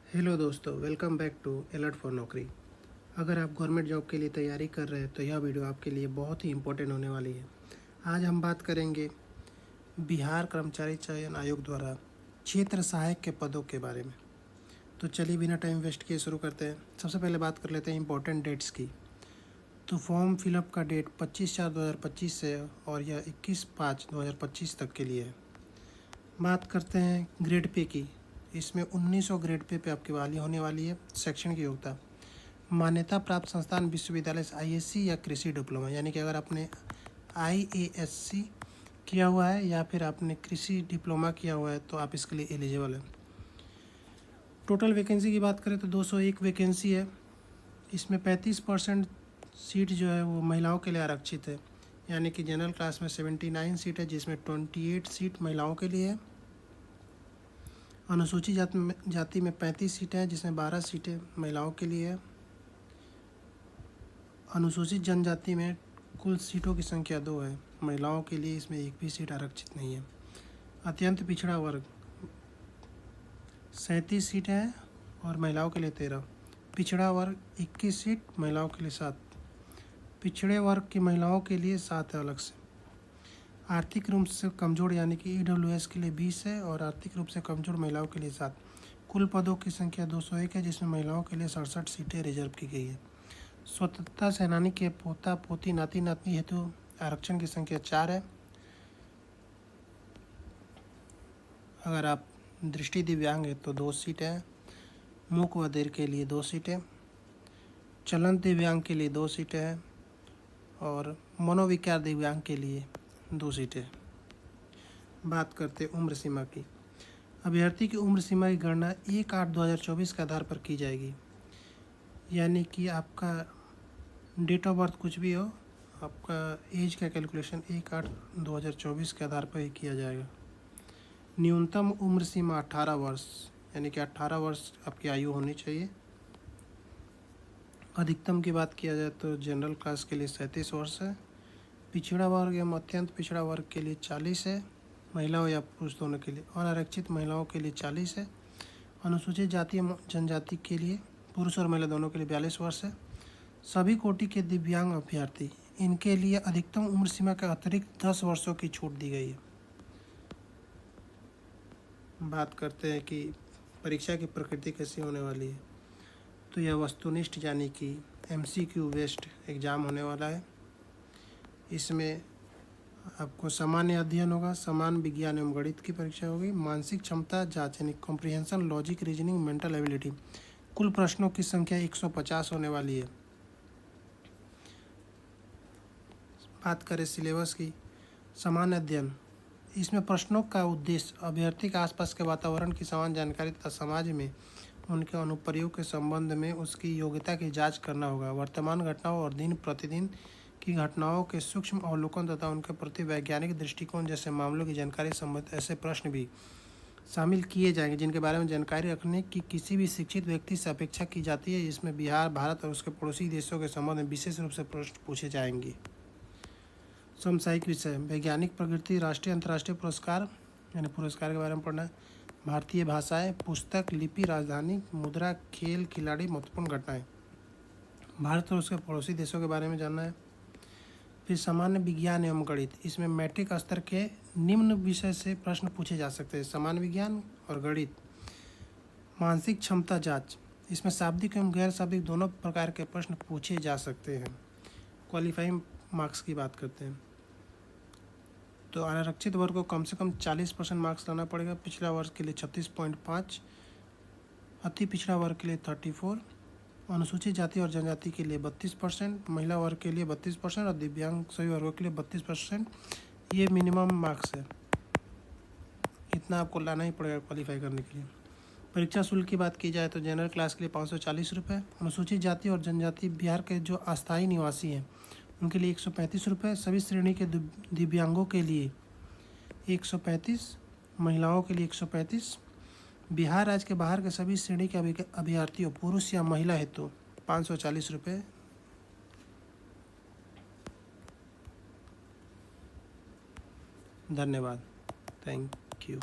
Hello दोस्तों, welcome back to alert for Naukri. अगर आप गवर्नमेंट जॉब के लिए तैयारी कर रहे हैं तो यह वीडियो आपके लिए बहुत ही इम्पोर्टेंट होने वाली है। आज हम बात करेंगे बिहार कर्मचारी चयन आयोग द्वारा क्षेत्र सहायक के पदों के बारे में। तो चलिए बिना टाइम वेस्ट किए शुरू करते हैं। सबसे पहले बात कर लेते हैं इम्पोर्टेंट डेट्स की। तो फॉर्म फिलअप का डेट 25/4/2025 से और यह 21/5/2025 तक के लिए है। बात करते हैं ग्रेड पे की। इसमें 1900 ग्रेड पे आपकी बहाली होने वाली है। शैक्षणिक योग्यता मान्यता प्राप्त संस्थान विश्वविद्यालय से आईएससी या कृषि डिप्लोमा, यानी कि अगर आपने आईएएससी किया हुआ है या फिर आपने कृषि डिप्लोमा किया हुआ है तो आप इसके लिए एलिजिबल हैं। टोटल वैकेंसी की बात करें तो 201 वैकेंसी है। इसमें 35% सीट जो है वो महिलाओं के लिए आरक्षित है, यानी कि जनरल क्लास में 79 सीट है जिसमें 28 सीट महिलाओं के लिए है। अनुसूचित जाति में 35 सीटें हैं जिसमें 12 सीटें महिलाओं के लिए है। अनुसूचित जनजाति में कुल सीटों की संख्या 2 है, महिलाओं के लिए इसमें एक भी सीट आरक्षित नहीं है। अत्यंत पिछड़ा वर्ग 37 सीटें हैं और महिलाओं के लिए 13। पिछड़ा वर्ग 21 सीट, महिलाओं के लिए 7। पिछड़े वर्ग की महिलाओं के लिए 7 है अलग से। आर्थिक रूप से कमज़ोर यानी कि ईडब्ल्यूएस के लिए 20 है और आर्थिक रूप से कमज़ोर महिलाओं के लिए 7। कुल पदों की संख्या 201 है जिसमें महिलाओं के लिए 67 सीटें रिजर्व की गई है। स्वतंत्रता सेनानी के पोता पोती नाती नातनी हेतु आरक्षण की संख्या 4 है। अगर आप दृष्टि दिव्यांग है तो 2 सीटें हैं। मूक बधिर के लिए 2 सीटें, चलंत दिव्यांग के लिए 2 सीटें हैं और मनोविकार दिव्यांग के लिए 2 सीटें। बात करते उम्र सीमा की। अभ्यर्थी की उम्र सीमा की गणना 1/8/2024 के आधार पर की जाएगी, यानी कि आपका डेट ऑफ बर्थ कुछ भी हो, आपका एज का कैलकुलेशन 1/8/2024 के आधार पर ही किया जाएगा। न्यूनतम उम्र सीमा 18 वर्ष, यानी कि 18 वर्ष आपकी आयु होनी चाहिए। अधिकतम की बात किया जाए तो जनरल क्लास के लिए 37 वर्ष है। पिछड़ा वर्ग एवं अत्यंत पिछड़ा वर्ग के लिए 40 है, महिलाओं या पुरुष दोनों के लिए। अनारक्षित महिलाओं के लिए 40 है। अनुसूचित जाति एवं जनजाति के लिए पुरुष और महिला दोनों के लिए 42 वर्ष है। सभी कोटि के दिव्यांग अभ्यर्थी, इनके लिए अधिकतम उम्र सीमा के अतिरिक्त 10 वर्षों की छूट दी गई है। बात करते हैं कि परीक्षा की प्रकृति कैसी होने वाली है। तो यह वस्तुनिष्ठ यानी कि MCQ बेस्ड एग्ज़ाम होने वाला है। इसमें आपको सामान्य अध्ययन होगा, समान विज्ञान एवं गणित की परीक्षा होगी, मानसिक क्षमता जाँच यानी comprehension, logic, reasoning, mental ability. कुल प्रश्नों की संख्या 150 होने वाली है। बात करें सिलेबस की। सामान्य अध्ययन, इसमें प्रश्नों का उद्देश्य अभ्यर्थी के आसपास के वातावरण की समान जानकारी तथा समाज में उनके अनुप्रयोग के संबंध में उसकी योग्यता की जांच करना होगा। वर्तमान घटनाओं और दिन प्रतिदिन की घटनाओं के सूक्ष्म अवलोकन तथा उनके प्रति वैज्ञानिक दृष्टिकोण जैसे मामलों की जानकारी संबंधित ऐसे प्रश्न भी शामिल किए जाएंगे जिनके बारे में जानकारी रखने की किसी भी शिक्षित व्यक्ति से अपेक्षा की जाती है। जिसमें बिहार, भारत और उसके पड़ोसी देशों के संबंध में विशेष रूप से प्रश्न पूछे जाएंगे। समसामयिक विषय, वैज्ञानिक प्रकृति, राष्ट्रीय अंतर्राष्ट्रीय पुरस्कार यानी पुरस्कार के बारे में पढ़ना है। भारतीय भाषाएं, पुस्तक, लिपि, राजधानी, मुद्रा, खेल, खिलाड़ी, महत्वपूर्ण घटनाएं। भारत और उसके पड़ोसी देशों के बारे में जानना है। फिर सामान्य विज्ञान एवं गणित, इसमें मैट्रिक स्तर के निम्न विषय से प्रश्न पूछे जा सकते हैं, सामान्य विज्ञान और गणित। मानसिक क्षमता जाँच, इसमें शाब्दिक एवं गैर शाब्दिक दोनों प्रकार के प्रश्न पूछे जा सकते हैं। क्वालिफाइंग मार्क्स की बात करते हैं तो आरक्षित वर्ग को कम से कम 40% मार्क्स लाना पड़ेगा। पिछड़ा वर्ग के लिए 36.5, अति पिछड़ा वर्ग के लिए 34, अनुसूचित जाति और जनजाति के लिए 32%, महिला वर्ग के लिए 32% और दिव्यांग सभी वर्गों के लिए 32%। ये मिनिमम मार्क्स है, इतना आपको लाना ही पड़ेगा क्वालिफाई करने के लिए। परीक्षा शुल्क की बात की जाए तो जनरल क्लास के लिए 540 रुपये, अनुसूचित जाति और जनजाति बिहार के जो अस्थायी निवासी हैं उनके लिए 135 रुपये, सभी श्रेणी के दिव्यांगों के लिए 135, महिलाओं के लिए 135, बिहार राज्य के बाहर के सभी श्रेणी के अभ्यर्थियों पुरुष या महिला हेतु 540 रुपये। धन्यवाद, थैंक यू।